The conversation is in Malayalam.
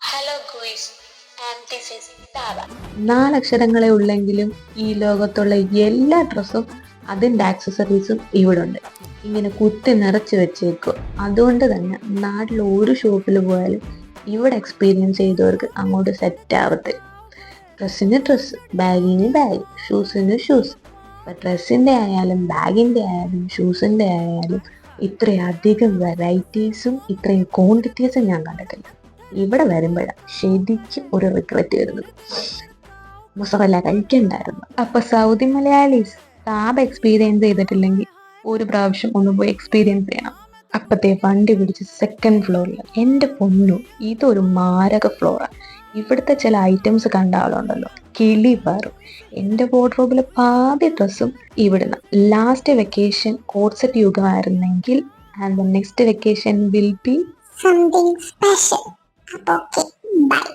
Hello guys, and this is Tara. നാലക്ഷരങ്ങളെ ഉള്ളെങ്കിലും ഈ ലോകത്തുള്ള എല്ലാ ഡ്രസ്സും അതിൻ്റെ ആക്സസറീസും ഇവിടെ ഉണ്ട്. ഇങ്ങനെ കുത്തി നിറച്ച് വെച്ചേക്കും. അതുകൊണ്ട് തന്നെ നാട്ടിൽ ഒരു ഷോപ്പിൽ പോയാലും ഇവിടെ എക്സ്പീരിയൻസ് ചെയ്തവർക്ക് അങ്ങോട്ട് സെറ്റ് ആവത്തില്ല. ഡ്രസ്സിന് ഡ്രസ്സ്, ബാഗിന് ബാഗ്, ഷൂസിന് ഷൂസ്. ഇപ്പം ഡ്രസ്സിൻ്റെ ആയാലും ബാഗിൻ്റെ ആയാലും ഷൂസിൻ്റെ ആയാലും ഇത്രയധികം വെറൈറ്റീസും ഇത്രയും ക്വാണ്ടിറ്റീസും ഞാൻ കണ്ടിട്ടില്ല. ഇവിടെ വരുമ്പോഴാണ് ശരിക്കും ഒരു റിഗ്രറ്റ് വരുന്നത്. മൊസറല്ല കഴിക്കണ്ടായിരുന്നു. അപ്പൊ സൗദി മലയാളീസ് താപ എക്സ്പീരിയൻസ് ചെയ്തിട്ടില്ലെങ്കിൽ ഒരു പ്രാവശ്യം ഒന്ന് പോയി എക്സ്പീരിയൻസ് ചെയ്യണം. അപ്പത്തെ വണ്ടി പിടിച്ച് സെക്കൻഡ് ഫ്ലോറിൽ എൻ്റെ പൊന്നു, ഇതൊരു മാരക ഫ്ലോറാണ്. ഇവിടുത്തെ ചില ഐറ്റംസ് കണ്ട ആളുണ്ടല്ലോ, കിളി പാറും. എൻ്റെ വാർഡ്രോബിലെ പാതി ഡ്രസ്സും ഇവിടുന്ന്. ലാസ്റ്റ് വെക്കേഷൻ കോട്ട് സെറ്റ് യുഗമായിരുന്നെങ്കിൽ and the next vacation will be something special. Okay, bye.